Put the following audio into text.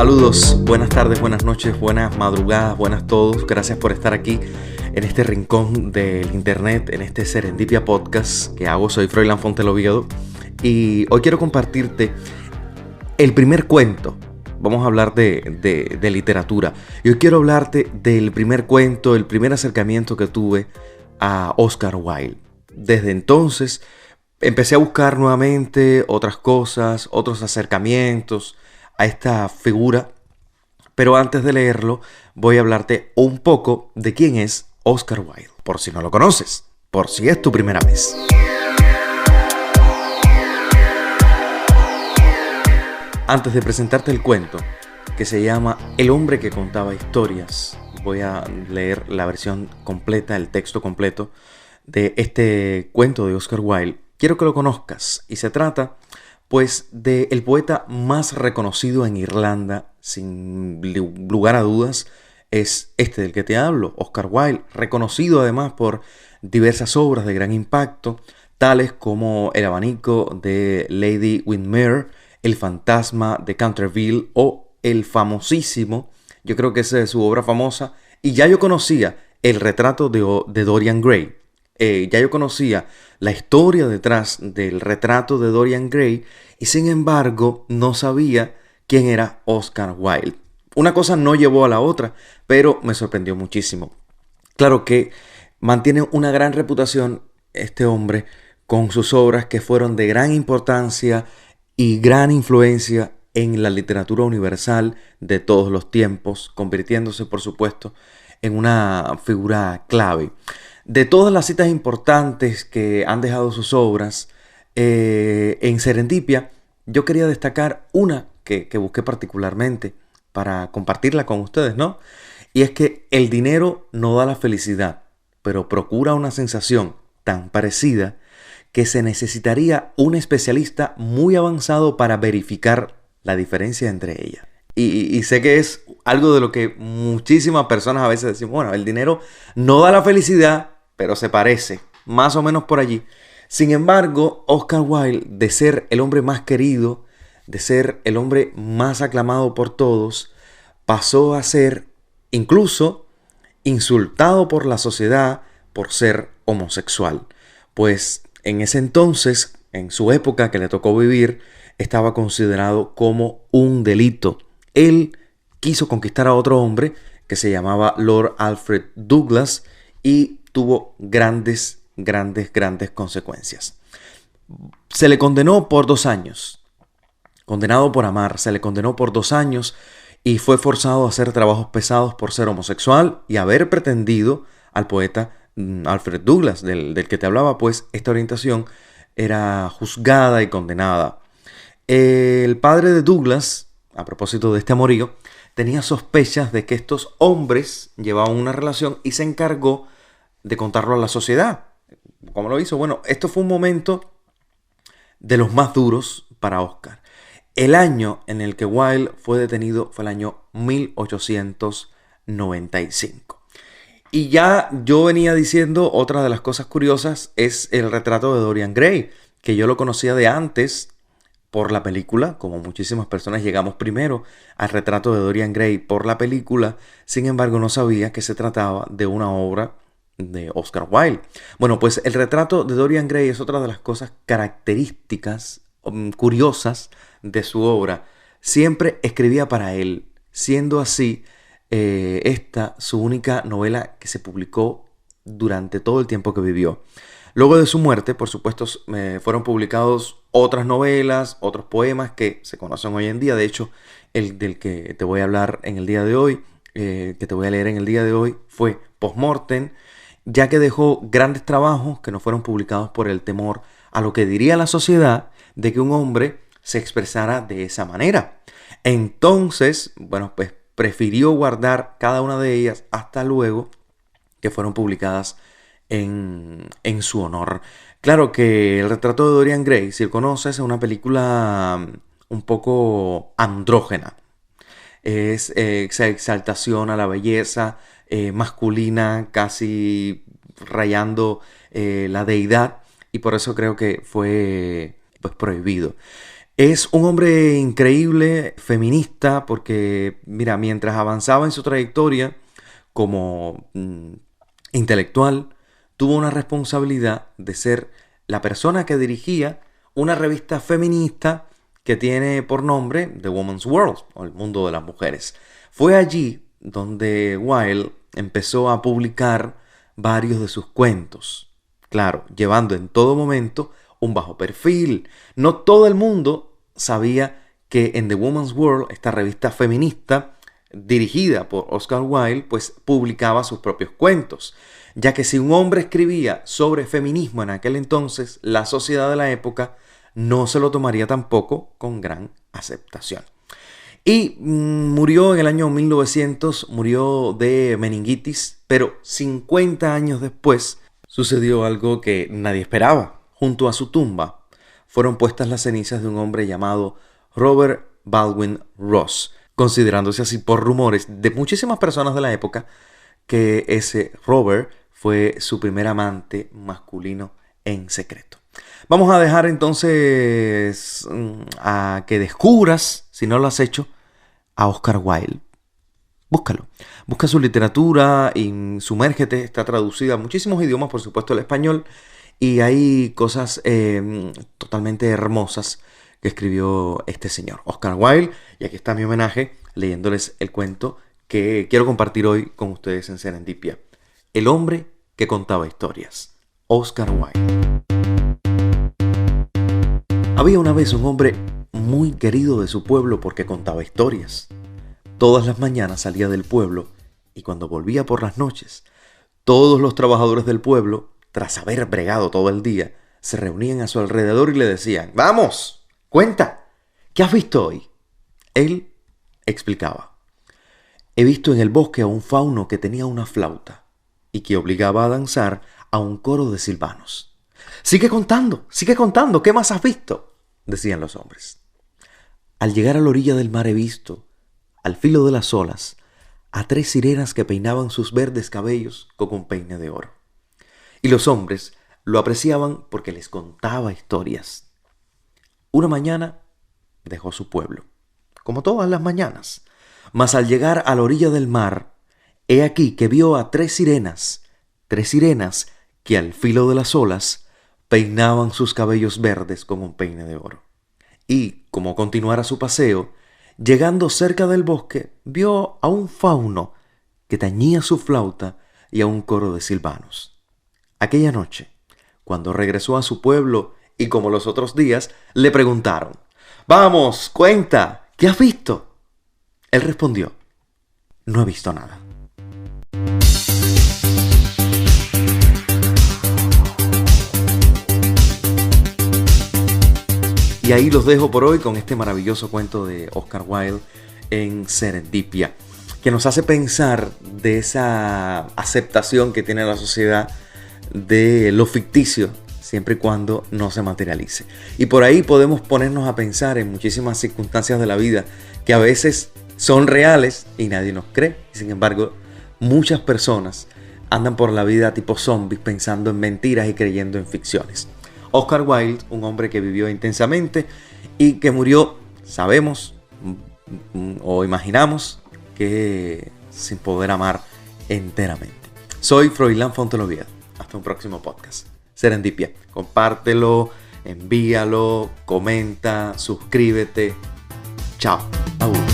Saludos, buenas tardes, buenas noches, buenas madrugadas, buenas todos. Gracias por estar aquí en este rincón del internet, en este Serendipia Podcast que hago. Soy Froilán Fonteloviedo y hoy quiero compartirte el primer cuento. Vamos a hablar de literatura. Y hoy quiero hablarte del primer cuento, el primer acercamiento que tuve a Oscar Wilde. Desde entonces empecé a buscar nuevamente otras cosas, otros acercamientos a esta figura, pero antes de leerlo voy a hablarte un poco de quién es Oscar Wilde, por si no lo conoces, por si es tu primera vez. Antes de presentarte el cuento, que se llama El hombre que contaba historias, voy a leer la versión completa, el texto completo de este cuento de Oscar Wilde. Quiero que lo conozcas y se trata pues del poeta más reconocido en Irlanda, sin lugar a dudas, es este del que te hablo, Oscar Wilde, reconocido además por diversas obras de gran impacto, tales como El abanico de Lady Windermere, El fantasma de Canterville o el famosísimo, yo creo que esa es su obra famosa, y ya yo conocía El retrato de Dorian Gray. Ya yo conocía la historia detrás del retrato de Dorian Gray y sin embargo no sabía quién era Oscar Wilde. Una cosa no llevó a la otra, pero me sorprendió muchísimo. Claro que mantiene una gran reputación este hombre con sus obras que fueron de gran importancia y gran influencia en la literatura universal de todos los tiempos, convirtiéndose por supuesto en una figura clave. De todas las citas importantes que han dejado sus obras, en Serendipia, yo quería destacar una que busqué particularmente para compartirla con ustedes, ¿no? Y es que el dinero no da la felicidad, pero procura una sensación tan parecida que se necesitaría un especialista muy avanzado para verificar la diferencia entre ellas. Y sé que es algo de lo que muchísimas personas a veces decimos, bueno, el dinero no da la felicidad, pero se parece, más o menos por allí. Sin embargo, Oscar Wilde, de ser el hombre más querido, de ser el hombre más aclamado por todos, pasó a ser incluso insultado por la sociedad por ser homosexual. Pues en ese entonces, en su época que le tocó vivir, estaba considerado como un delito. Él quiso conquistar a otro hombre que se llamaba Lord Alfred Douglas y tuvo grandes consecuencias. Se le condenó por 2 años. Condenado por amar, se le condenó por 2 años y fue forzado a hacer trabajos pesados por ser homosexual y haber pretendido al poeta Alfred Douglas, del que te hablaba, pues esta orientación era juzgada y condenada. El padre de Douglas, a propósito de este amorío, tenía sospechas de que estos hombres llevaban una relación y se encargó de contarlo a la sociedad. ¿Cómo lo hizo? Bueno, esto fue un momento de los más duros para Oscar. El año en el que Wilde fue detenido fue el año 1895. Y ya yo venía diciendo, otra de las cosas curiosas es el retrato de Dorian Gray, que yo lo conocía de antes por la película, como muchísimas personas llegamos primero al retrato de Dorian Gray por la película, sin embargo no sabía que se trataba de una obra de Oscar Wilde. Bueno, pues el retrato de Dorian Gray es otra de las cosas características, curiosas de su obra. Siempre escribía para él, siendo así esta su única novela que se publicó durante todo el tiempo que vivió. Luego de su muerte, por supuesto, fueron publicados otras novelas, otros poemas que se conocen hoy en día. De hecho, el del que te voy a hablar en el día de hoy, que te voy a leer en el día de hoy, fue Postmortem, ya que dejó grandes trabajos que no fueron publicados por el temor a lo que diría la sociedad de que un hombre se expresara de esa manera. Entonces, bueno, pues prefirió guardar cada una de ellas hasta luego que fueron publicadas en su honor. Claro que el retrato de Dorian Gray, si lo conoces, es una película un poco andrógena. Es esa exaltación a la belleza masculina, casi rayando la deidad, y por eso creo que fue pues prohibido. Es un hombre increíble, feminista, porque, mira, mientras avanzaba en su trayectoria como intelectual, tuvo una responsabilidad de ser la persona que dirigía una revista feminista que tiene por nombre The Woman's World, o el mundo de las mujeres. Fue allí donde Wilde empezó a publicar varios de sus cuentos, claro, llevando en todo momento un bajo perfil. No todo el mundo sabía que en The Woman's World, esta revista feminista dirigida por Oscar Wilde, pues publicaba sus propios cuentos, ya que si un hombre escribía sobre feminismo en aquel entonces, la sociedad de la época no se lo tomaría tampoco con gran aceptación. Y murió en el año 1900, murió de meningitis, pero 50 años después sucedió algo que nadie esperaba. Junto a su tumba fueron puestas las cenizas de un hombre llamado Robert Baldwin Ross, considerándose así por rumores de muchísimas personas de la época que ese Robert fue su primer amante masculino en secreto. Vamos a dejar entonces a que descubras, si no lo has hecho, a Oscar Wilde. Búscalo. Busca su literatura y sumérgete. Está traducida a muchísimos idiomas, por supuesto el español. Y hay cosas totalmente hermosas que escribió este señor, Oscar Wilde. Y aquí está mi homenaje, leyéndoles el cuento que quiero compartir hoy con ustedes en Serendipia. El hombre que contaba historias. Oscar Wilde. Había una vez un hombre muy querido de su pueblo porque contaba historias. Todas las mañanas salía del pueblo y cuando volvía por las noches, todos los trabajadores del pueblo, tras haber bregado todo el día, se reunían a su alrededor y le decían: ¡Vamos! ¡Cuenta! ¿Qué has visto hoy? Él explicaba: he visto en el bosque a un fauno que tenía una flauta y que obligaba a danzar a un coro de silvanos. Sigue contando, ¿qué más has visto?, decían los hombres. Al llegar a la orilla del mar he visto, al filo de las olas, a 3 sirenas que peinaban sus verdes cabellos con un peine de oro. Y los hombres lo apreciaban porque les contaba historias. Una mañana dejó su pueblo, como todas las mañanas, mas al llegar a la orilla del mar, he aquí que vio a 3 sirenas que al filo de las olas peinaban sus cabellos verdes con un peine de oro. Y, como continuara su paseo, llegando cerca del bosque, vio a un fauno que tañía su flauta y a un coro de silvanos. Aquella noche, cuando regresó a su pueblo y como los otros días, le preguntaron: «Vamos, cuenta, ¿qué has visto?». Él respondió: «No he visto nada». Y ahí los dejo por hoy con este maravilloso cuento de Oscar Wilde en Serendipia, que nos hace pensar de esa aceptación que tiene la sociedad de lo ficticio, siempre y cuando no se materialice. Y por ahí podemos ponernos a pensar en muchísimas circunstancias de la vida que a veces son reales y nadie nos cree. Sin embargo, muchas personas andan por la vida tipo zombies pensando en mentiras y creyendo en ficciones. Oscar Wilde, un hombre que vivió intensamente y que murió, sabemos o imaginamos que sin poder amar enteramente. Soy Froilán Fonteloviedo. Hasta un próximo podcast. Serendipia. Compártelo, envíalo, comenta, suscríbete. Chao. Agur.